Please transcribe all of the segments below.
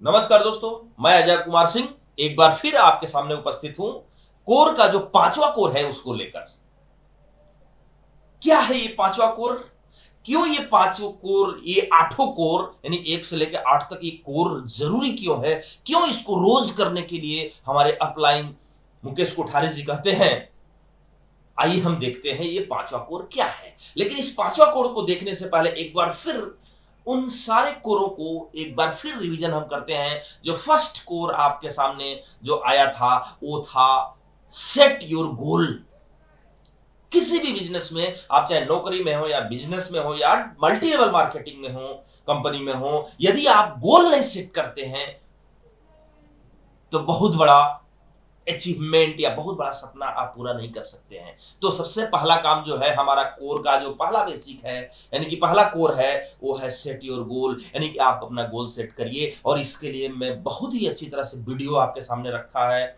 नमस्कार दोस्तों, मैं अजय कुमार सिंह एक बार फिर आपके सामने उपस्थित हूं कोर का जो पांचवा कोर है उसको लेकर। क्या है ये पांचवा कोर? क्यों ये पांचों कोर, ये आठों कोर यानी एक से लेकर आठ तक ये कोर जरूरी क्यों है? क्यों इसको रोज करने के लिए हमारे अपलाइन मुकेश कोठारी जी कहते हैं? आइए हम देखते हैं ये पांचवा कोर क्या है। लेकिन इस पांचवा कोर को देखने से पहले एक बार फिर उन सारे कोरों को एक बार फिर रिवीजन हम करते हैं। जो फर्स्ट कोर आपके सामने जो आया था वो था सेट योर गोल। किसी भी बिजनेस में आप चाहे नौकरी में हो या बिजनेस में हो या मल्टी लेवल मार्केटिंग में हो, कंपनी में हो, यदि आप गोल नहीं सेट करते हैं तो बहुत बड़ा अचीवमेंट या बहुत बड़ा सपना आप पूरा नहीं कर सकते हैं। तो सबसे पहला काम जो है हमारा कोर का जो पहला बेसिक है यानी कि पहला कोर है वो है सेट योर गोल, यानी कि आप अपना गोल सेट करिए। और इसके लिए मैं बहुत ही अच्छी तरह से वीडियो आपके सामने रखा है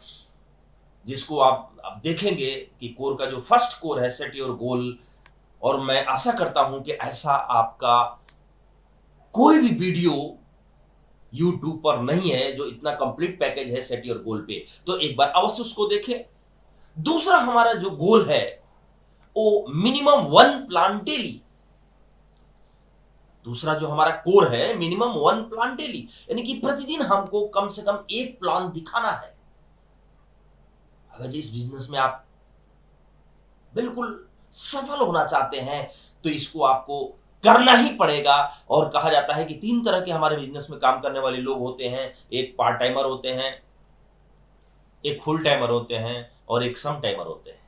जिसको आप देखेंगे कि कोर का जो फर्स्ट कोर है सेट योर गोल। और मैं आशा करता हूं कि ऐसा आपका कोई भी वीडियो यूट्यूब पर नहीं है जो इतना कंप्लीट पैकेज है सेट योर गोल पे, तो एक बार अवश्य उसको देखें। दूसरा हमारा जो गोल है वो मिनिमम वन प्लान डेली। दूसरा जो हमारा कोर है मिनिमम वन प्लान डेली, यानी कि प्रतिदिन हमको कम से कम एक प्लान दिखाना है। अगर इस बिजनेस में आप बिल्कुल सफल होना चाहते हैं तो इसको आपको करना ही पड़ेगा। और कहा जाता है कि तीन तरह के हमारे बिजनेस में काम करने वाले लोग होते हैं। एक पार्ट टाइमर होते हैं, एक फुल टाइमर होते हैं और एक सम टाइमर होते हैं।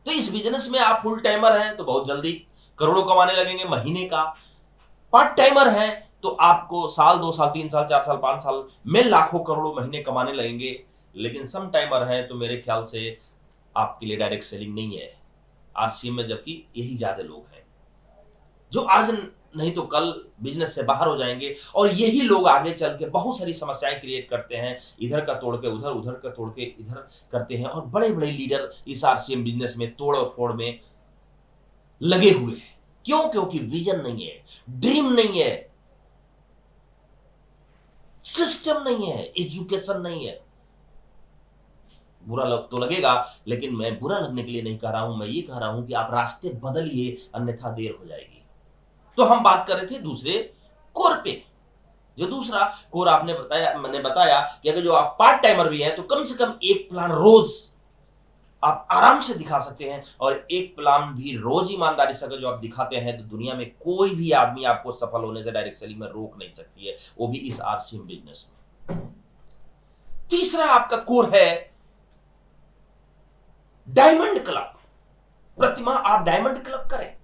तो इस बिजनेस में आप फुल टाइमर हैं तो बहुत जल्दी करोड़ों कमाने लगेंगे महीने का। पार्ट टाइमर हैं तो आपको साल, 2 साल, 3 साल, 4 साल, 5 साल में लाखों करोड़ों महीने कमाने लगेंगे। लेकिन सम टाइमर है तो मेरे ख्याल से आपके लिए डायरेक्ट सेलिंग नहीं है आरसीएम में, जबकि यही ज्यादा लोग हैं जो आज नहीं तो कल बिजनेस से बाहर हो जाएंगे। और यही लोग आगे चल के बहुत सारी समस्याएं क्रिएट करते हैं, इधर का तोड़ के उधर, उधर का तोड़ के इधर करते हैं। और बड़े बड़े लीडर इस आरसीएम बिजनेस में तोड़ और फोड़ में लगे हुए हैं। क्यों? क्योंकि विजन नहीं है, ड्रीम नहीं है, सिस्टम नहीं है, एजुकेशन नहीं है। बुरा लग तो लगेगा, लेकिन मैं बुरा लगने के लिए नहीं कह रहा हूं, मैं ये कह रहा हूं कि आप रास्ते बदलिए अन्यथा देर हो जाएगी। तो हम बात कर रहे थे दूसरे कोर पे। जो दूसरा कोर मैंने बताया कि अगर जो आप पार्ट टाइमर भी हैं तो कम से कम एक प्लान रोज आप आराम से दिखा सकते हैं। और एक प्लान भी रोज ईमानदारी से अगर जो आप दिखाते हैं तो दुनिया में कोई भी आदमी आपको सफल होने से डायरेक्ट सेलिंग में रोक नहीं सकती है, वो भी इस आरसीएम बिजनेस में। तीसरा आपका कोर है डायमंड क्लब। प्रतिमाह आप डायमंड क्लब करें,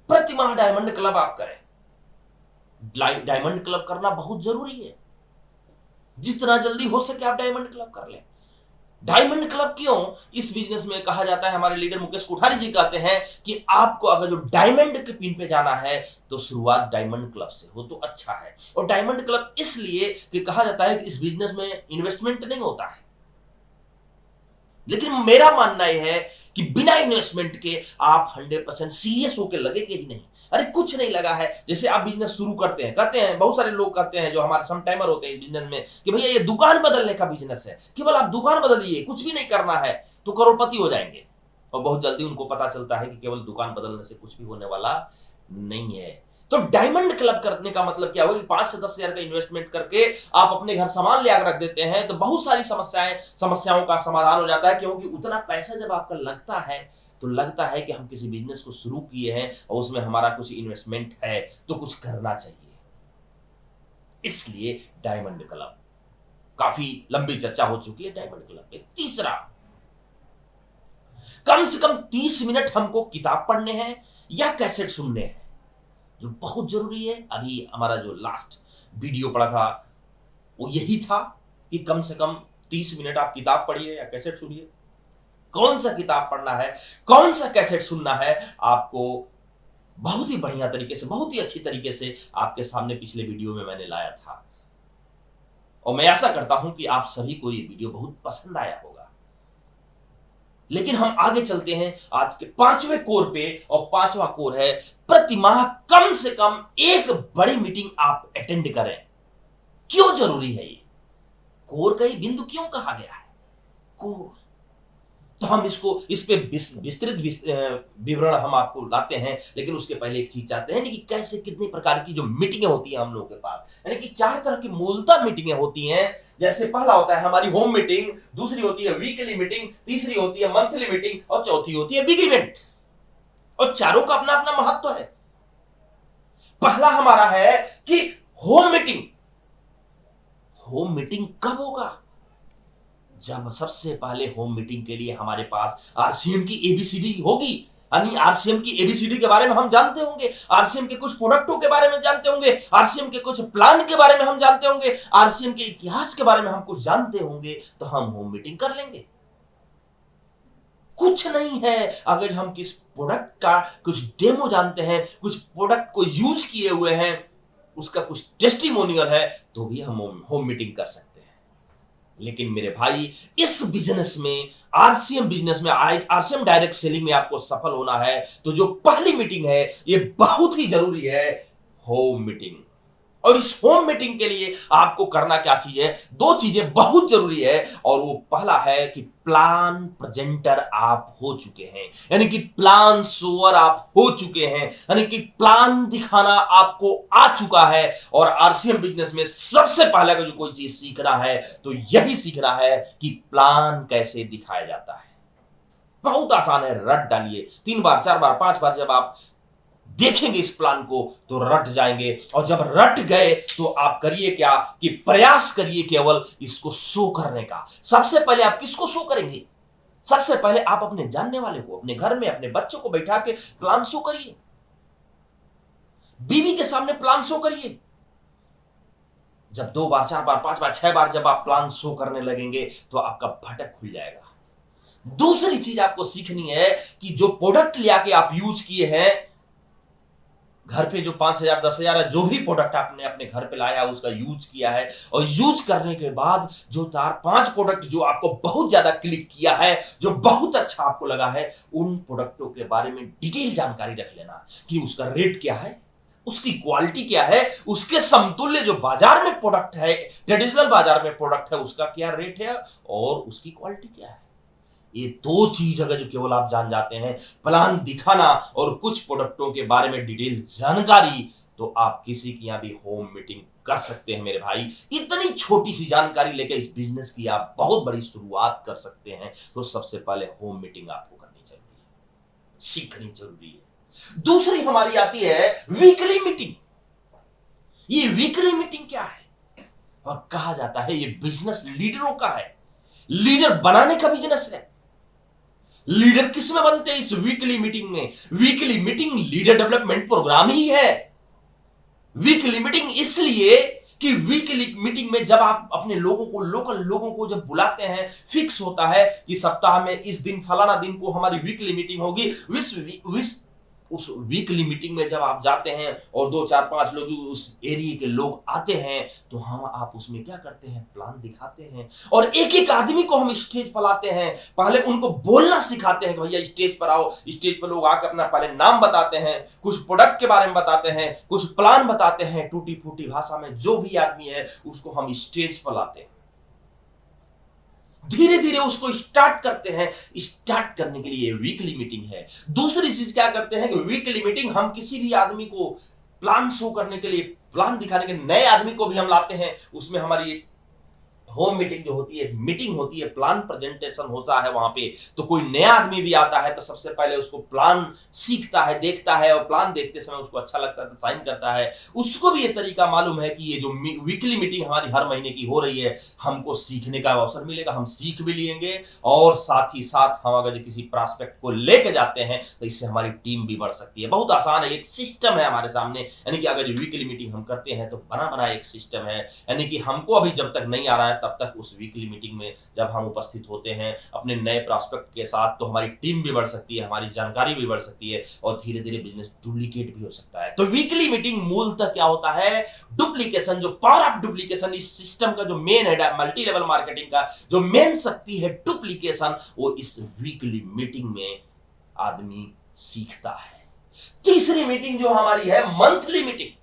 प्रतिमाह डायमंड क्लब आप करें। डायमंड क्लब करना बहुत जरूरी है। जितना जल्दी हो सके आप डायमंड क्लब कर लें। डायमंड क्लब क्यों? इस बिजनेस में कहा जाता है, हमारे लीडर मुकेश कोठारी जी कहते हैं कि आपको अगर जो डायमंड के पिन पे जाना है तो शुरुआत डायमंड क्लब से हो तो अच्छा है। और डायमंड क्लब इसलिए कि कहा जाता है कि इस बिजनेस में इन्वेस्टमेंट नहीं होता है। लेकिन मेरा मानना यह है कि बिना इन्वेस्टमेंट के आप 100% सीरियस होकर लगेंगे ही नहीं। अरे कुछ नहीं लगा है, जैसे आप बिजनेस शुरू करते हैं, कहते हैं बहुत सारे लोग कहते हैं जो हमारे सम टाइमर होते हैं इस बिजनेस में कि भैया ये दुकान बदलने का बिजनेस है, केवल आप दुकान बदलिए, कुछ भी नहीं करना है तो करोड़पति हो जाएंगे। और बहुत जल्दी उनको पता चलता है कि केवल दुकान बदलने से कुछ भी होने वाला नहीं है। तो डायमंड क्लब करने का मतलब क्या होगा कि 5 से 10 हजार का इन्वेस्टमेंट करके आप अपने घर सामान ले आकर रख देते हैं तो बहुत सारी समस्याओं का समाधान हो जाता है। क्योंकि उतना पैसा जब आपका लगता है तो लगता है कि हम किसी बिजनेस को शुरू किए हैं और उसमें हमारा कुछ इन्वेस्टमेंट है तो कुछ करना चाहिए। इसलिए डायमंड क्लब, काफी लंबी चर्चा हो चुकी है डायमंड क्लब पे। तीसरा, कम से कम 30 मिनट हमको किताब पढ़ने हैं या कैसेट सुनने हैं, जो बहुत जरूरी है। अभी हमारा जो लास्ट वीडियो पड़ा था वो यही था कि कम से कम 30 मिनट आप किताब पढ़िए या कैसेट सुनिए। कौन सा किताब पढ़ना है, कौन सा कैसेट सुनना है, आपको बहुत ही बढ़िया तरीके से, बहुत ही अच्छी तरीके से आपके सामने पिछले वीडियो में मैंने लाया था। और मैं आशा करता हूं कि आप सभी को ये वीडियो बहुत पसंद आया होगा। लेकिन हम आगे चलते हैं आज के पांचवें कोर पे। और पांचवा कोर है प्रतिमाह कम से कम एक बड़ी मीटिंग आप अटेंड करें। क्यों जरूरी है ये? कोर का ये बिंदु क्यों कहा गया है? कोर। तो हम इस पे विस्तृत विवरण हम आपको लाते हैं, लेकिन उसके पहले एक चीज चाहते हैं कि कैसे कितनी प्रकार की जो मीटिंगें होती हैं हम लोगों के पास, यानी कि 4 तरह की मूलतः मीटिंगें होती हैं। जैसे पहला होता है हमारी होम मीटिंग, दूसरी होती है वीकली मीटिंग, तीसरी होती है मंथली मीटिंग और चौथी होती है बिग इवेंट। और चारों का अपना अपना महत्व है। पहला हमारा है कि होम मीटिंग। होम मीटिंग कब होगा? जब सबसे पहले होम मीटिंग के लिए हमारे पास आरसीएम की एबीसीडी होगी, यानी आरसीएम की एबीसीडी के बारे में हम जानते होंगे, आरसीएम के कुछ प्रोडक्टों के बारे में जानते होंगे, आरसीएम के कुछ प्लान के बारे में हम जानते होंगे, आरसीएम के इतिहास के बारे में हम कुछ जानते होंगे, तो हम होम मीटिंग कर लेंगे। कुछ नहीं है, अगर हम किस प्रोडक्ट का कुछ डेमो जानते हैं, कुछ प्रोडक्ट को यूज किए हुए हैं, उसका कुछ टेस्टिमोनियल है, तो भी हम होम मीटिंग कर सकते हैं। लेकिन मेरे भाई, इस बिजनेस में, आरसीएम बिजनेस में, आरसीएम डायरेक्ट सेलिंग में आपको सफल होना है, तो जो पहली मीटिंग है ये बहुत ही जरूरी है, होम मीटिंग। और इस होम मीटिंग के लिए आपको करना क्या चीज है? 2 चीजें बहुत जरूरी है, और वो पहला है कि प्लान प्रेजेंटर आप हो चुके हैं, यानी कि प्लान शोअर आप हो चुके हैं, यानी कि प्लान दिखाना आपको आ चुका है। और आरसीएम बिजनेस में सबसे पहला जो कोई चीज सीखना है तो यही सीखना है कि प्लान कैसे दिखाया जाता है। बहुत आसान है, रट डालिए 3 बार 4 बार 5 बार, जब आप देखेंगे इस प्लान को तो रट जाएंगे। और जब रट गए तो आप करिए क्या कि प्रयास करिए केवल इसको शो करने का। सबसे पहले आप किसको शो करेंगे? सबसे पहले आप अपने जानने वाले को, अपने घर में अपने बच्चों को बैठा के प्लान शो करिए, बीवी के सामने प्लान शो करिए। जब 2 बार 4 बार 5 बार 6 बार जब आप प्लान शो करने लगेंगे तो आपका भटक खुल जाएगा। दूसरी चीज आपको सीखनी है कि जो प्रोडक्ट ले आके आप यूज किए हैं घर पे, जो 5,000 10,000 है, जो भी प्रोडक्ट आपने अपने घर पे लाया है उसका यूज किया है, और यूज करने के बाद जो 4-5 प्रोडक्ट जो आपको बहुत ज्यादा क्लिक किया है, जो बहुत अच्छा आपको लगा है, उन प्रोडक्टों के बारे में डिटेल जानकारी रख लेना कि उसका रेट क्या है, उसकी क्वालिटी क्या है, उसके समतुल्य जो बाजार में प्रोडक्ट है, ट्रेडिशनल बाजार में प्रोडक्ट है, उसका क्या रेट है और उसकी क्वालिटी क्या है। ये 2 चीज अगर जो केवल आप जान जाते हैं, प्लान दिखाना और कुछ प्रोडक्टों के बारे में डिटेल जानकारी, तो आप किसी की यहां भी होम मीटिंग कर सकते हैं मेरे भाई। इतनी छोटी सी जानकारी लेकर इस बिजनेस की आप बहुत बड़ी शुरुआत कर सकते हैं। तो सबसे पहले होम मीटिंग आपको करनी जरूरी है, सीखनी जरूरी है। दूसरी हमारी आती है वीकली मीटिंग। ये वीकली मीटिंग क्या है? और कहा जाता है ये बिजनेस लीडरों का है, लीडर बनाने का बिजनेस है। लीडर किस में बनते हैं? इस वीकली मीटिंग में। Weekly meeting leader development program ही है। वीकली मीटिंग इसलिए कि वीकली मीटिंग में जब आप अपने लोगों को, लोकल लोगों को जब बुलाते हैं, फिक्स होता है कि सप्ताह में इस दिन फलाना दिन को हमारी वीकली मीटिंग होगी। उस वीकली मीटिंग में जब आप जाते हैं और 2 4 5 लोग उस एरिया के लोग आते हैं, तो आप उसमें क्या करते हैं? प्लान दिखाते हैं, और एक एक आदमी को हम स्टेज पर लाते हैं। पहले उनको बोलना सिखाते हैं कि भैया स्टेज पर आओ। स्टेज पर लोग आकर अपना पहले नाम बताते हैं, कुछ प्रोडक्ट के बारे में बताते हैं, कुछ प्लान बताते हैं, टूटी फूटी भाषा में जो भी आदमी है उसको हम स्टेज पर लाते हैं। धीरे धीरे उसको स्टार्ट करते हैं। स्टार्ट करने के लिए वीकली मीटिंग है। दूसरी चीज क्या करते हैं कि वीकली मीटिंग हम किसी भी आदमी को प्लान शो करने के लिए, प्लान दिखाने के नए आदमी को भी हम लाते हैं। उसमें हमारी होम मीटिंग जो होती है, मीटिंग होती है, प्लान प्रेजेंटेशन होता है वहां पे। तो कोई नया आदमी भी आता है तो सबसे पहले उसको प्लान सीखता है, देखता है, और प्लान देखते समय उसको अच्छा लगता है तो साइन करता है। उसको भी ये तरीका मालूम है कि ये जो वीकली मीटिंग हमारी हर महीने की हो रही है, हमको सीखने का अवसर मिलेगा, हम सीख भी लेंगे, और साथ ही साथ हम अगर किसी प्रॉस्पेक्ट को लेके जाते हैं तो इससे हमारी टीम भी बढ़ सकती है। बहुत आसान है, एक सिस्टम है हमारे सामने। यानी कि अगर जो वीकली मीटिंग हम करते हैं तो बना बना एक सिस्टम है। यानी कि हमको अभी जब तक नहीं आ रहा है तब तक उस वीकली मीटिंग में जब हम उपस्थित होते हैं अपने नए प्रॉस्पेक्ट के साथ, तो हमारी टीम भी बढ़ सकती है, हमारी जानकारी भी बढ़ सकती है, और धीरे धीरे बिजनेस डुप्लीकेट भी हो सकता है। तो वीकली मीटिंग मूलतः क्या होता है? डुप्लीकेशन। जो पावर ऑफ डुप्लीकेशन, इस सिस्टम का जो मेन है, मल्टी लेवल मार्केटिंग का जो मेन शक्ति है डुप्लीकेशन, वो इस वीकली मीटिंग में आदमी सीखता है। तीसरी मीटिंग जो हमारी है मंथली मीटिंग।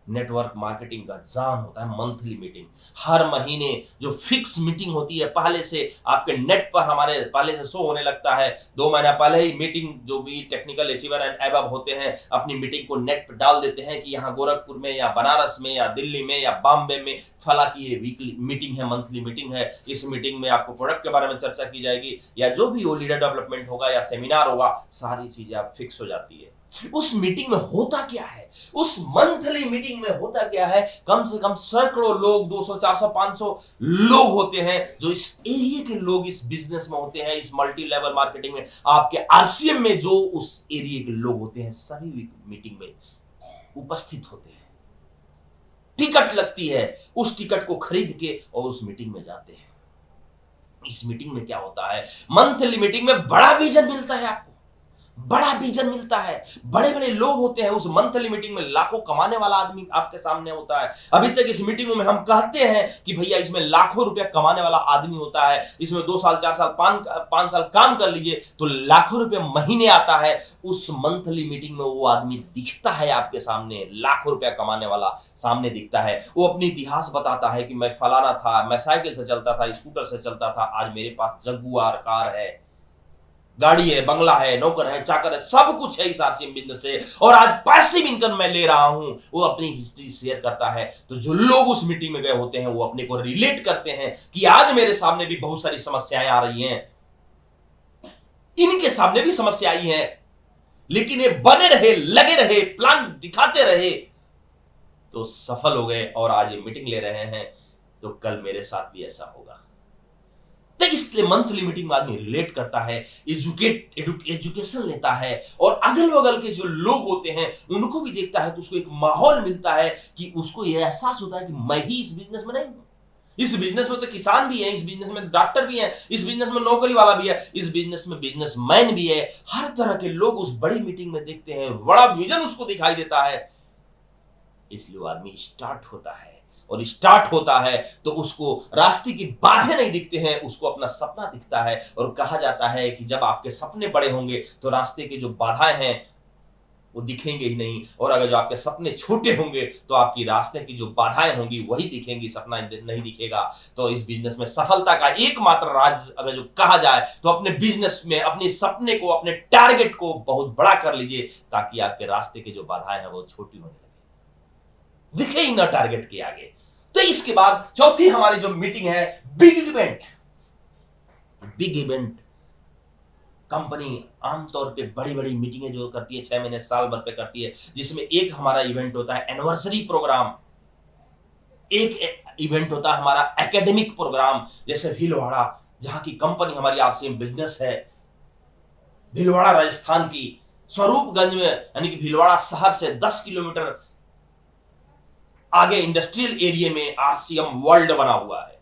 नेटवर्क मार्केटिंग का जान होता है मंथली मीटिंग। हर महीने जो फिक्स मीटिंग होती है, पहले से आपके नेट पर हमारे पहले से शो होने लगता है। 2 महीना पहले ही मीटिंग, जो भी टेक्निकल अचीवर एंड एबव होते हैं, अपनी मीटिंग को नेट पर डाल देते हैं कि यहाँ गोरखपुर में या बनारस में या दिल्ली में या बॉम्बे में फला की ये वीकली मीटिंग है, मंथली मीटिंग है। इस मीटिंग में आपको प्रोडक्ट के बारे में चर्चा की जाएगी या जो भी वो लीडर डेवलपमेंट होगा या सेमिनार होगा, सारी चीजें आप फिक्स हो जाती है। उस मीटिंग में होता क्या है, उस मंथली मीटिंग में होता क्या है, कम से कम सैकड़ों लोग, 200 400 500 लोग होते हैं जो इस एरिया के लोग इस बिजनेस में होते हैं, इस मल्टी लेवल मार्केटिंग में, आपके आरसीएम में जो उस एरिया के लोग होते हैं, सभी मीटिंग में उपस्थित होते हैं। टिकट लगती है, उस टिकट को खरीद के और उस मीटिंग में जाते हैं। इस मीटिंग में क्या होता है, मंथली मीटिंग में बड़ा विजन मिलता है, आपको बड़ा विजन मिलता है, बड़े बड़े लोग होते हैं। उस मंथली मीटिंग में लाखों कमाने वाला आदमी आपके सामने होता है। अभी तक इस मीटिंगों में हम कहते हैं कि भैया इसमें लाखों रुपया कमाने वाला आदमी होता है, इसमें 2 साल 4 साल 5 साल काम कर लीजिए तो लाखों रुपया महीने आता है। उस मंथली मीटिंग में वो आदमी दिखता है आपके सामने, लाखों रुपया कमाने वाला सामने दिखता है। वो अपनी इतिहास बताता है कि मैं फलाना था, मैं साइकिल से चलता था, स्कूटर से चलता था, आज मेरे पास जगुआर कार है, गाड़ी है, बंगला है, नौकर है, चाकर है, सब कुछ है इस आरसीएम बिजनेस से, और आज पैसिव इनकम मैं ले रहा हूं। वो अपनी हिस्ट्री शेयर करता है। तो जो लोग उस मीटिंग में गए होते हैं वो अपने को रिलेट करते हैं कि आज मेरे सामने भी बहुत सारी समस्याएं आ रही हैं, इनके सामने भी समस्या आई है, लेकिन ये बने रहे, लगे रहे, प्लान दिखाते रहे तो सफल हो गए और आज ये मीटिंग ले रहे हैं। तो कल मेरे साथ भी ऐसा होगा। तो इसलिए मंथली मीटिंग में आदमी रिलेट करता है, एजुकेशन लेता है, और अगल बगल के जो लोग होते हैं उनको भी देखता है, तो उसको एक माहौल मिलता है कि उसको यह एहसास होता है कि मैं ही इस बिजनेस में नहीं हूं। इस बिजनेस में तो किसान भी है, इस बिजनेस में डॉक्टर भी है, इस बिजनेस में नौकरी वाला भी है, इस बिजनेस में बिजनेसमैन भी है। हर तरह के लोग उस बड़ी मीटिंग में देखते हैं, बड़ा विजन उसको दिखाई देता है, इसलिए वो आदमी स्टार्ट होता है। और स्टार्ट होता है तो उसको रास्ते की बाधाएं नहीं दिखते हैं, उसको अपना सपना दिखता है। और कहा जाता है कि जब आपके सपने बड़े होंगे तो रास्ते के जो बाधाएं हैं वो दिखेंगे ही नहीं, और अगर जो आपके सपने छोटे होंगे तो आपकी रास्ते की जो बाधाएं होंगी वही दिखेंगी, सपना नहीं दिखेगा। तो इस बिजनेस में सफलता का एकमात्र राज अगर जो कहा जाए तो अपने बिजनेस में अपने सपने को, अपने टारगेट को बहुत बड़ा कर लीजिए, ताकि आपके रास्ते की जो बाधाएं हैं वो छोटी होने लगे, दिखे ही ना टारगेट के आगे। तो इसके बाद चौथी हमारी जो मीटिंग है, big event. Big event company आमतौर पे बड़ी बड़ी मीटिंगें जो करती है 6 महीने साल भर पे करती है, जिसमें एक हमारा इवेंट होता है एनिवर्सरी प्रोग्राम, एक इवेंट होता है हमारा एकेडमिक प्रोग्राम। जैसे भीलवाड़ा, जहां की कंपनी हमारी आरसीएम बिजनेस है, भीलवाड़ा राजस्थान की, स्वरूपगंज में यानी कि भीलवाड़ा शहर से 10 किलोमीटर आगे इंडस्ट्रियल एरिया में आरसीएम वर्ल्ड बना हुआ है।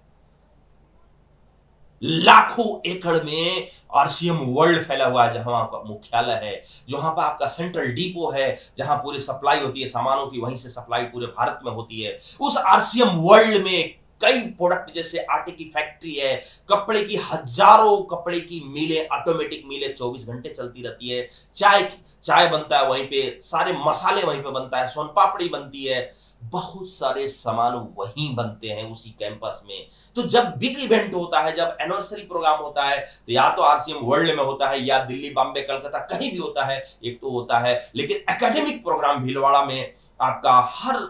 लाखों एकड़ में आरसीएम वर्ल्ड फैला हुआ है, जहां आपका मुख्यालय है, जहां पर आपका सेंट्रल डिपो है, जहां पूरी सप्लाई होती है सामानों की, वहीं से सप्लाई पूरे भारत में होती है। उस आरसीएम वर्ल्ड में कई प्रोडक्ट, जैसे आटे की फैक्ट्री है, कपड़े की हजारों कपड़े की मिलें, ऑटोमेटिक मिलें 24 घंटे चलती रहती है, चाय बनता है वहीं पे, सारे मसाले वहीं पे बनता है, सोन पापड़ी बनती है, बहुत सारे सामान वहीं बनते हैं उसी कैंपस में। तो जब बिग इवेंट होता है, जब एनिवर्सरी प्रोग्राम होता है, तो या तो आरसीएम वर्ल्ड में होता है या दिल्ली, बॉम्बे, कलकत्ता कहीं भी होता है, एक तो होता है। लेकिन एकेडमिक प्रोग्राम भीलवाड़ा में आपका हर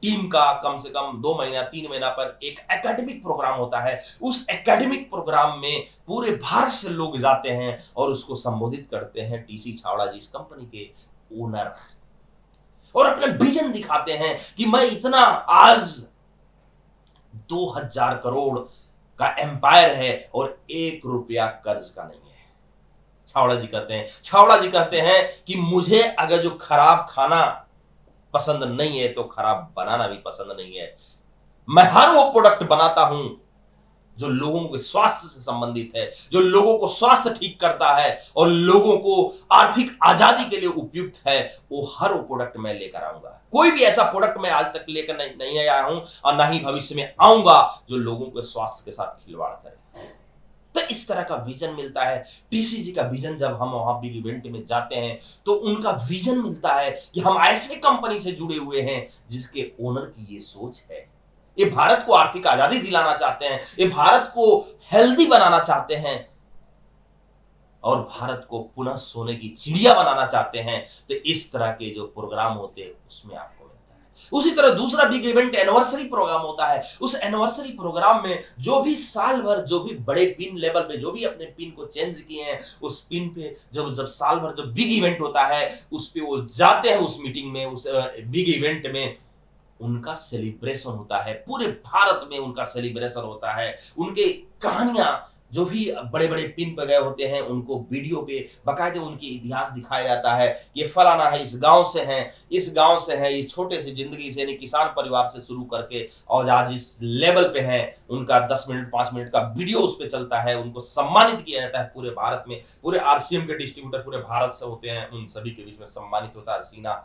टीम का कम से कम 2 महीना 3 महीना पर एक एकेडमिक प्रोग्राम होता है। उस एकेडमिक प्रोग्राम में पूरे भारत से लोग जाते हैं और उसको संबोधित करते हैं टीसी छावड़ा जी, इस कंपनी के ओनर, और अपना विजन दिखाते हैं कि मैं इतना आज 2000 करोड़ का एम्पायर है और 1 रुपया कर्ज का नहीं है। छावड़ा जी कहते हैं कि मुझे अगर जो खराब खाना पसंद नहीं है तो खराब बनाना भी पसंद नहीं है। मैं हर वो प्रोडक्ट बनाता हूं जो लोगों के स्वास्थ्य से संबंधित है, जो लोगों को स्वास्थ्य ठीक करता है और लोगों को आर्थिक आजादी के लिए उपयुक्त है, वो हर वो प्रोडक्ट मैं लेकर आऊंगा। कोई भी ऐसा प्रोडक्ट मैं आज तक लेकर नहीं आया हूं और ना ही भविष्य में आऊंगा जो लोगों के स्वास्थ्य के साथ खिलवाड़ करे। तो इस तरह का विजन मिलता है। टीसीजी का विजन, जब हम वहां बिग इवेंट में जाते हैं तो उनका विजन मिलता है कि हम ऐसे कंपनी से जुड़े हुए हैं जिसके ओनर की ये सोच है। ये भारत को आर्थिक आजादी दिलाना चाहते हैं, ये भारत को हेल्दी बनाना चाहते हैं और भारत को पुनः सोने की चिड़िया बनाना चाहते हैं। तो इस तरह के जो प्रोग्राम होते हैं उसमें आपको मिलता है। उसी तरह दूसरा बिग इवेंट एनिवर्सरी प्रोग्राम होता है। उस एनिवर्सरी प्रोग्राम में जो भी साल भर, जो भी बड़े पिन लेवल पे जो भी अपने पिन को चेंज किए हैं, उस पिन पे जब साल भर जब बिग इवेंट होता है उस पे वो जाते हैं, उस मीटिंग में, उस बिग इवेंट में उनका सेलिब्रेशन होता है। पूरे भारत में उनका सेलिब्रेशन होता है। उनके कहानियां, जो भी बड़े बड़े पिन पे गए होते हैं, उनको वीडियो पे बाकायदे उनकी इतिहास दिखाया जाता है। ये फलाना है, इस गांव से हैं, इस गांव से हैं, इस छोटे से जिंदगी से, यानी किसान परिवार से शुरू करके और आज इस लेवल पे हैं, उनका 10 मिनट 5 मिनट का वीडियो उस पे चलता है। उनको सम्मानित किया जाता है पूरे भारत में। पूरे आरसीएम के डिस्ट्रीब्यूटर पूरे भारत से होते हैं, उन सभी के बीच में सम्मानित होता है। सीना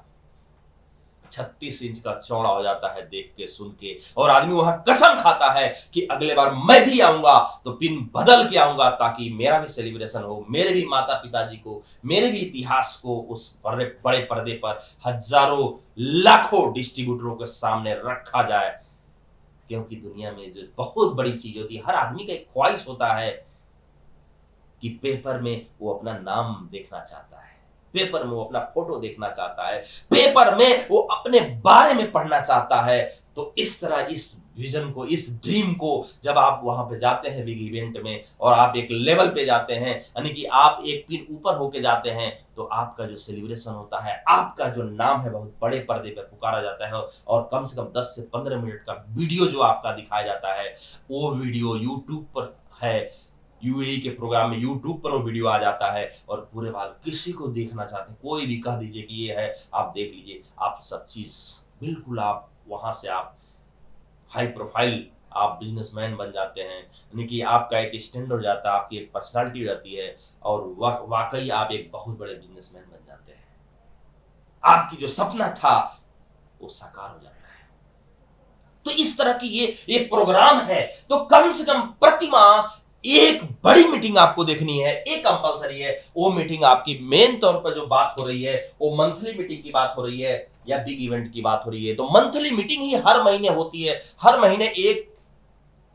36 इंच का चौड़ा हो जाता है देख के, सुन के, और आदमी वहां कसम खाता है कि अगले बार मैं भी आऊंगा तो पिन बदल के आऊंगा ताकि मेरा भी सेलिब्रेशन हो, मेरे भी माता पिताजी को, मेरे भी इतिहास को उस बड़े पर्दे पर हजारों लाखों डिस्ट्रीब्यूटरों के सामने रखा जाए। क्योंकि दुनिया में जो बहुत बड़ी चीज होती है, हर आदमी का एक ख्वाहिश होता है कि पेपर में वो अपना नाम देखना चाहता है, पेपर में वो अपना फोटो देखना चाहता है, पेपर में वो अपने बारे में पढ़ना चाहता है। तो इस तरह इस विजन को, इस ड्रीम को जब आप वहां पे जाते हैं बिग इवेंट में और आप एक लेवल पे जाते हैं, यानी कि आप एक पिन ऊपर होके जाते हैं, तो आपका जो सेलिब्रेशन होता है, आपका जो नाम है बहुत बड़े पर्दे पे पुकारा जाता है और कम से कम 10 से 15 मिनट का वीडियो जो आपका दिखाया जाता है, वो वीडियो यूट्यूब पर है। यूएई के प्रोग्राम में यूट्यूब पर वो वीडियो आ जाता है और पूरे बाल किसी को देखना चाहते हैं, कोई भी कह दीजिए कि ये है, आप देख लीजिए, आप सब चीज बिल्कुल, आप वहां से आप हाई प्रोफाइल, आप बिजनेसमैन बन जाते हैं, यानी कि आपका एक स्टैंड हो जाता है, आपकी एक पर्सनालिटी हो जाती है और वाकई आप एक बहुत बड़े बिजनेसमैन बन जाते हैं। आपकी जो सपना था वो साकार हो जाता है। तो इस तरह की ये प्रोग्राम है। तो कम से कम प्रतिमाह एक बड़ी मीटिंग आपको देखनी है, एक कंपलसरी है। वो मीटिंग आपकी मेन तौर पर जो बात हो रही है वो मंथली मीटिंग की बात हो रही है या बिग इवेंट की बात हो रही है। तो मंथली मीटिंग ही हर महीने होती है, हर महीने एक,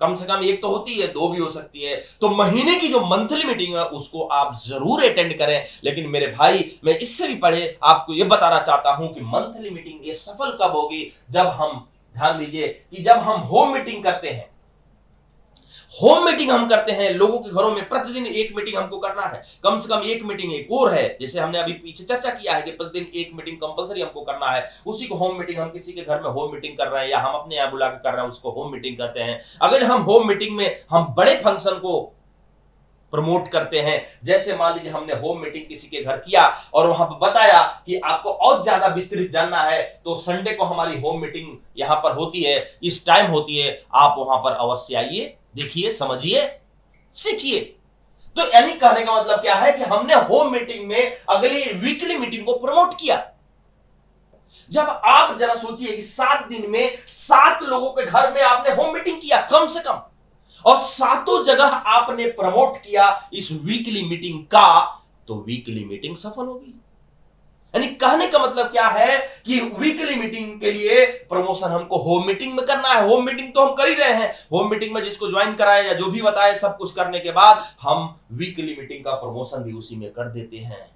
कम से कम एक तो होती है, 2 भी हो सकती है। तो महीने की जो मंथली मीटिंग है उसको आप जरूर अटेंड करें। लेकिन मेरे भाई, मैं इससे भी पढ़े आपको यह बताना चाहता हूं कि मंथली मीटिंग ये सफल कब होगी, जब हम, ध्यान दीजिए कि जब हम होम मीटिंग करते हैं, होम मीटिंग हम करते हैं लोगों के घरों में, प्रतिदिन एक मीटिंग हमको करना है, कम से कम एक मीटिंग एक और है, जैसे हमने अभी पीछे चर्चा किया है कि प्रतिदिन एक मीटिंग कंपलसरी हमको करना है। उसी को होम मीटिंग, हम किसी के घर में होम मीटिंग कर रहे हैं या हम अपने यहाँ बुला के कर रहे हैं, उसको होम मीटिंग कहते हैं। अगर हम होम मीटिंग में हम बड़े फंक्शन को प्रमोट करते हैं, जैसे मान लीजिए हमने होम मीटिंग किसी के घर किया और वहां पर बताया कि आपको और ज्यादा विस्तृत जानना है तो संडे को हमारी होम मीटिंग यहां पर होती है, इस टाइम होती है, आप वहां पर अवश्य आइए, देखिए, समझिए, सीखिए। तो यानी कहने का मतलब क्या है कि हमने होम मीटिंग में अगली वीकली मीटिंग को प्रमोट किया। जब आप जरा सोचिए कि 7 दिन में 7 लोगों के घर में आपने होम मीटिंग किया कम से कम, और 7 जगह आपने प्रमोट किया इस वीकली मीटिंग का, तो वीकली मीटिंग सफल होगी। यानी कहने का मतलब क्या है कि वीकली मीटिंग के लिए प्रमोशन हमको होम मीटिंग में करना है। होम मीटिंग तो हम कर ही रहे हैं, होम मीटिंग में जिसको ज्वाइन कराए या जो भी बताए सब कुछ करने के बाद हम वीकली मीटिंग का प्रमोशन भी उसी में कर देते हैं।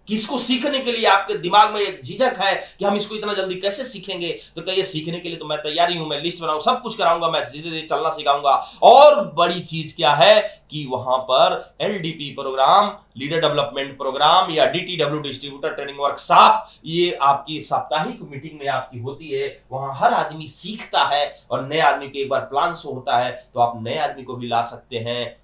किसको सीखने के लिए आपके दिमाग में एक झिझक है कि हम इसको इतना जल्दी कैसे सीखेंगे, तो कहिए सीखने के लिए तो मैं तैयारी हूं, मैं लिस्ट बनाऊं, सब कुछ कराऊंगा, मैं धीरे धीरे चलना सिखाऊंगा। और बड़ी चीज क्या है कि वहां पर LDP program, leader development program या डीटीडब्ल्यू डिस्ट्रीब्यूटर ट्रेनिंग वर्कशॉप, ये आपकी साप्ताहिक मीटिंग में आपकी होती है। वहां हर आदमी सीखता है और नए आदमी के एक बार प्लान शो होता है तो आप नए आदमी को भी ला सकते हैं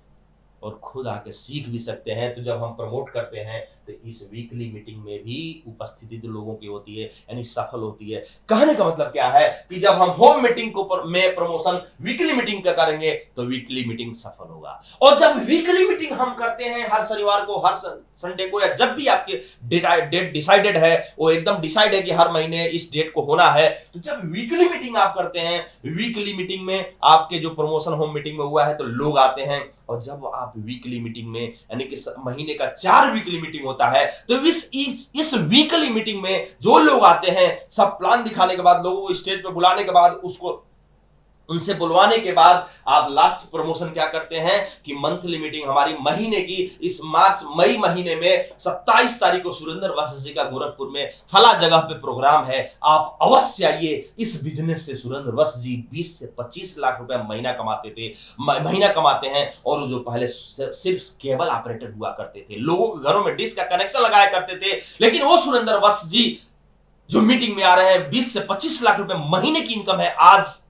और खुद आके सीख भी सकते हैं। तो जब हम प्रमोट करते हैं तो इस वीकली मीटिंग में भी उपस्थिति तो लोगों की होती है, यानी सफल होती है। कहने का मतलब क्या है कि जब हम होम मीटिंग को में प्रमोशन वीकली मीटिंग का करेंगे तो वीकली मीटिंग सफल होगा। और जब वीकली मीटिंग हम करते हैं हर शनिवार को, हर संडे को, या जब भी आपके डेट डिसाइडेड है, वो एकदम डिसाइड है कि हर महीने इस डेट को होना है, तो जब वीकली मीटिंग आप करते हैं, वीकली मीटिंग में आपके जो प्रमोशन होम मीटिंग में हुआ है तो लोग आते हैं। और जब आप वीकली मीटिंग में, यानी कि महीने का 4 वीकली मीटिंग होता है, तो इस वीकली मीटिंग में जो लोग आते हैं, सब प्लान दिखाने के बाद, लोगों को स्टेज पे बुलाने के बाद, उसको उनसे बुलवाने के बाद आप लास्ट प्रमोशन क्या करते हैं कि मंथली मीटिंग हमारी महीने की इस मई महीने में 27 तारीख को सुरेंद्र वत्स जी का गोरखपुर में फला जगह पे प्रोग्राम है, आप अवश्य आइए। इस बिजनेस से सुरेंद्र वत्स जी 20 से 25 लाख रुपए महीना कमाते हैं। और जो पहले सिर्फ केबल ऑपरेटर हुआ करते थे, लोगों के घरों में डिश का कनेक्शन लगाया करते थे, लेकिन वो सुरेंद्र वत्स जी जो मीटिंग में आ रहे हैं, 20 से 25 लाख रुपए महीने की इनकम है आज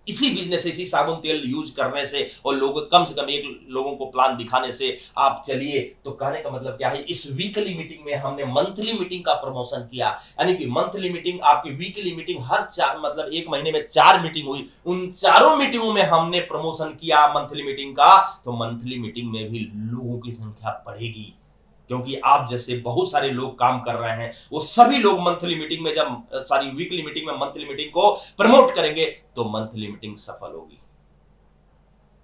इसी बिजनेस से, इसी साबुन तेल यूज करने से, और लोगों कम से कम एक लोगों को प्लान दिखाने से आप चलिए। तो कहने का मतलब क्या है, इस वीकली मीटिंग में हमने मंथली मीटिंग का प्रमोशन किया, यानी कि मंथली मीटिंग आपकी वीकली मीटिंग हर 4 मतलब एक महीने में 4 मीटिंग हुई, उन चारों मीटिंगों में हमने प्रमोशन किया मंथली मीटिंग का, तो मंथली मीटिंग में भी लोगों की संख्या बढ़ेगी, क्योंकि आप जैसे बहुत सारे लोग काम कर रहे हैं, वो सभी लोग मंथली मीटिंग में, जब सारी वीकली मीटिंग में मंथली मीटिंग को प्रमोट करेंगे तो मंथली मीटिंग सफल होगी।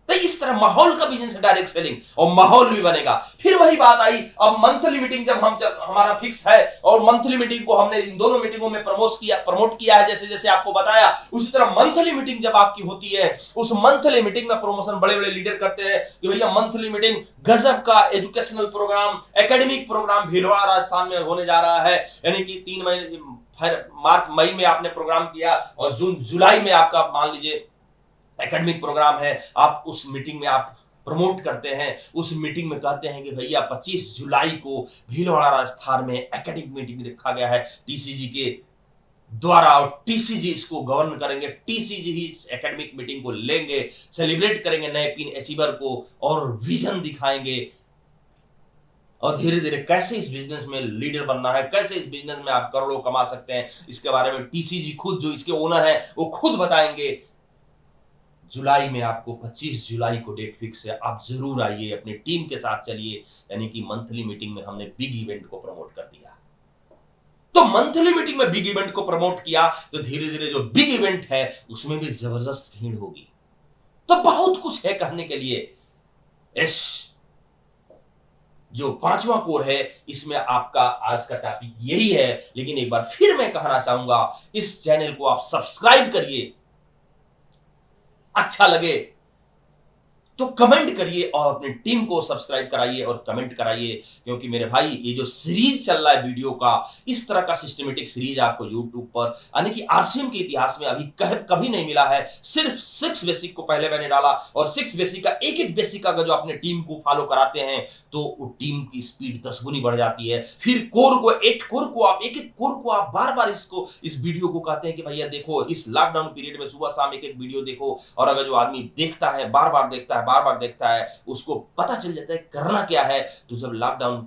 तो इस तरह माहौल का बिजनेस है डायरेक्ट सेलिंग, और माहौल भी बनेगा। फिर वही बात आई, अब मंथली मीटिंग जब हमारा फिक्स है, और मंथली मीटिंग को हमने इन दोनों मीटिंगों में प्रमोट किया है, जैसे जैसे आपको बताया, उसी तरह मंथली मीटिंग जब आपकी होती है, उस मंथली मीटिंग में प्रमोशन बड़े बड़े लीडर करते हैं कि भैया मंथली मीटिंग गजब का educational program, academic program Bhilwara Rajasthan में होने जा रहा है, यानी कि 3 महीने, मार्च मई में आपने प्रोग्राम किया, और जून जुलाई में आपका मान लीजिए एकेडमिक प्रोग्राम है, आप उस मीटिंग में आप प्रमोट करते हैं, उस मीटिंग में कहते हैं कि भैया 25 जुलाई को भीलवाड़ा राजस्थान में एकेडमिक मीटिंग रखा गया है टीसीजी के द्वारा, और टीसीजी इसको गवर्न करेंगे, टीसीजी ही इस एकेडमिक मीटिंग को लेंगे, सेलिब्रेट करेंगे नए पिन अचीवर को, और विजन दिखाएंगे, और धीरे धीरे कैसे इस बिजनेस में लीडर बनना है, कैसे इस बिजनेस में आप करोड़ों कमा सकते हैं, इसके बारे में टीसीजी खुद, जो इसके ओनर है, वो खुद बताएंगे। जुलाई में आपको 25 जुलाई को डेट फिक्स है, आप जरूर आइए, अपनी टीम के साथ चलिए, यानी कि मंथली मीटिंग में हमने बिग इवेंट को प्रमोट कर दिया। तो मंथली मीटिंग में बिग इवेंट को प्रमोट किया, तो धीरे धीरे जो बिग इवेंट है उसमें भी जबरदस्त भीड़ होगी। तो बहुत कुछ है कहने के लिए। इस जो 5वां कोर है, इसमें आपका आज का टॉपिक यही है, लेकिन एक बार फिर मैं कहना चाहूंगा, इस चैनल को आप सब्सक्राइब करिए, अच्छा लगे तो कमेंट करिए, और अपनी टीम को सब्सक्राइब कराइए और कमेंट कराइए, क्योंकि मेरे भाई ये जो सीरीज चल रहा है वीडियो का, इस तरह का सिस्टमेटिक सीरीज आपको यूट्यूब पर, यानी कि आरसीएम के इतिहास में अभी कभी नहीं मिला है। सिर्फ 6 बेसिक को पहले मैंने डाला, और 6 बेसिक का एक बेसिक का जो अपने टीम को फॉलो कराते हैं, तो वो टीम की स्पीड 10 गुनी बढ़ जाती है। फिर कोर को, 8 कोर को आप, एक कोर को आप बार बार इस वीडियो को कहते हैं कि भैया देखो, इस लॉकडाउन पीरियड में सुबह शाम एक वीडियो देखो, और अगर जो आदमी देखता है, बार बार देखता है, उसको पता चल जाता है करना क्या है। तो जब लॉकडाउन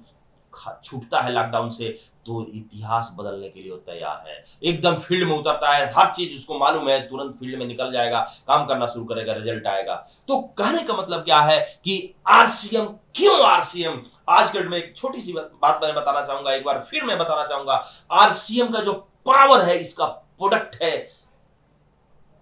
छूटता है, लॉकडाउन से, तो इतिहास बदलने के लिए वो तैयार है, एकदम फील्ड में उतरता है, हर चीज उसको मालूम है, तुरंत फील्ड में निकल जाएगा, काम करना शुरू करेगा, रिजल्ट आएगा। तो कहने का मतलब क्या है कि आरसीएम, क्यों आरसीएम, आज के में एक छोटी सी बात मैं बताना चाहूंगा, एक बार फिर मैं बताना चाहूंगा, आरसीएम का जो पावर है, इसका प्रोडक्ट है,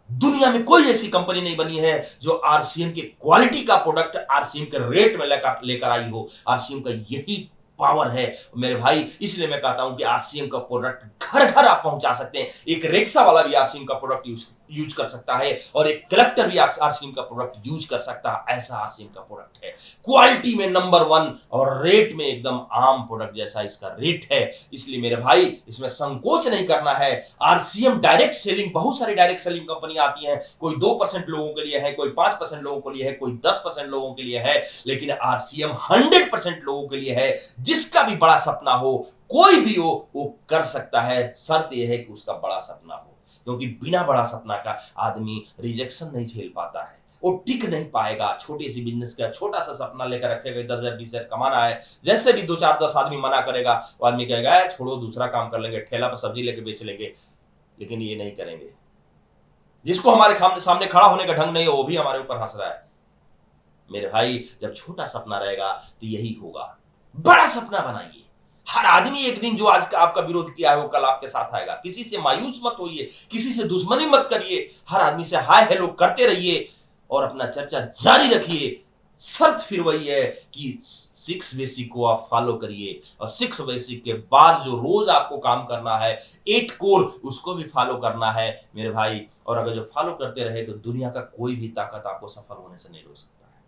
दुनिया में कोई ऐसी कंपनी नहीं बनी है जो आरसीएम की क्वालिटी का प्रोडक्ट आरसीएम के रेट में लेकर आई हो। आरसीएम का यही पावर है मेरे भाई, इसलिए मैं कहता हूं कि आरसीएम का प्रोडक्ट घर घर आप पहुंचा सकते हैं। एक रिक्शा वाला भी आरसीएम का प्रोडक्ट यूज कर सकता है, और एक कलेक्टर भी आरसीएम का प्रोडक्ट यूज कर सकता है। ऐसा आरसीएम का प्रोडक्ट है, क्वालिटी में नंबर 1 और रेट में एकदम आम प्रोडक्ट जैसा इसका रेट है। इसलिए मेरे भाई, इसमें संकोच नहीं करना है। आरसीएम डायरेक्ट सेलिंग, बहुत सारी डायरेक्ट सेलिंग कंपनी आती है, कोई 2% लोगों के लिए है, कोई 5% लोगों के लिए है, कोई 10% लोगों के लिए है, लेकिन आरसीएम 100% लोगों के लिए है। जिसका भी बड़ा सपना हो, कोई भी हो, वो कर सकता है। शर्त यह है कि उसका बड़ा सपना हो, क्योंकि बिना बड़ा सपना का आदमी रिजेक्शन नहीं झेल पाता है, वो टिक नहीं पाएगा। छोटी सी बिजनेस का छोटा सा सपना लेकर रखेगा, 10,000 20,000 कमाना है, जैसे भी 2 4 10 आदमी मना करेगा वो आदमी कहेगा छोड़ो दूसरा काम कर लेंगे, ठेला पर सब्जी लेके बेच लेंगे, लेकिन ये नहीं करेंगे। जिसको हमारे सामने खड़ा होने का ढंग नहीं है वो भी हमारे ऊपर हंस रहा है। मेरे भाई, जब छोटा सपना रहेगा तो यही होगा। बड़ा सपना बनाइए। हर आदमी एक दिन जो आज आपका विरोध किया है वो कल आपके साथ आएगा। किसी से मायूस मत होइए, किसी से दुश्मनी मत करिए, हर आदमी से हाय हेलो करते रहिए और अपना चर्चा जारी रखिए। शर्त फिर वही है कि 6 बेसिक को आप फॉलो करिए और 6 बेसिक के बाद जो रोज आपको काम करना है 8 कोर उसको भी फॉलो करना है मेरे भाई। और अगर जो फॉलो करते रहे तो दुनिया का कोई भी ताकत आपको सफल होने से नहीं रोक सकता है।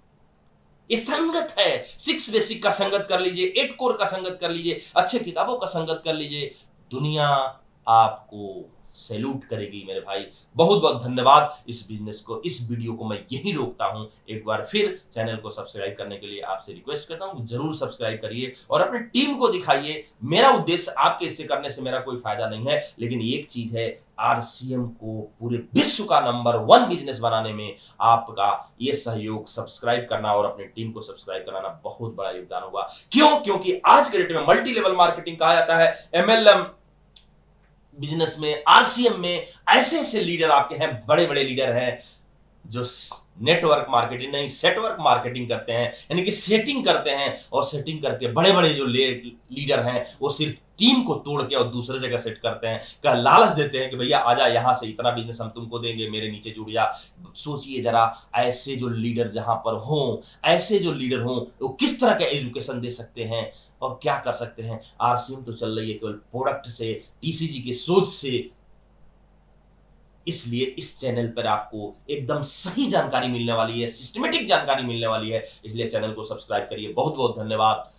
ये संगत है। 6 बेसिक का संगत कर लीजिए, 8 कोर का संगत कर लीजिए, अच्छे किताबों का संगत कर लीजिए, दुनिया आपको सैल्यूट करेगी मेरे भाई। बहुत बहुत धन्यवाद। इस बिजनेस को, इस वीडियो को मैं यही रोकता हूं। एक बार फिर चैनल को सब्सक्राइब करने के लिए आपसे रिक्वेस्ट करता हूं, जरूर सब्सक्राइब करिए और अपने टीम को दिखाइए। मेरा उद्देश्य आपके इससे करने से मेरा कोई फायदा नहीं है, लेकिन एक चीज है, आरसीएम को पूरे विश्व का नंबर 1 बिजनेस बनाने में आपका ये सहयोग, सब्सक्राइब करना और अपनी टीम को सब्सक्राइब कराना बहुत बड़ा योगदान होगा। क्यों? क्योंकि आज के डेट में मल्टी लेवल मार्केटिंग कहा जाता है। एमएलएम बिजनेस में, आरसीएम में ऐसे ऐसे लीडर आपके हैं, बड़े बड़े लीडर हैं जो नेटवर्क मार्केटिंग नहीं सेटवर्क मार्केटिंग करते हैं, यानी कि सेटिंग करते हैं और सेटिंग करके बड़े बड़े जो लीडर हैं वो सिर्फ टीम को तोड़ के और दूसरे जगह सेट करते हैं, का लालच देते हैं कि भैया आजा यहां से इतना बिजनेस हम तुमको देंगे, मेरे नीचे जुड़ जा। सोचिए जरा, ऐसे जो लीडर जहां पर हों, ऐसे जो लीडर हों वो किस तरह का एजुकेशन दे सकते हैं और क्या कर सकते हैं। आरसीएम तो चल रही है केवल प्रोडक्ट से, टीसीजी की सोच से। इसलिए इस चैनल पर आपको एकदम सही जानकारी मिलने वाली है, सिस्टमेटिक जानकारी मिलने वाली है, इसलिए चैनल को सब्सक्राइब करिए। बहुत बहुत धन्यवाद।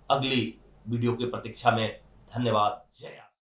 अगली वीडियो की प्रतीक्षा में। धन्यवाद। जय हिंद।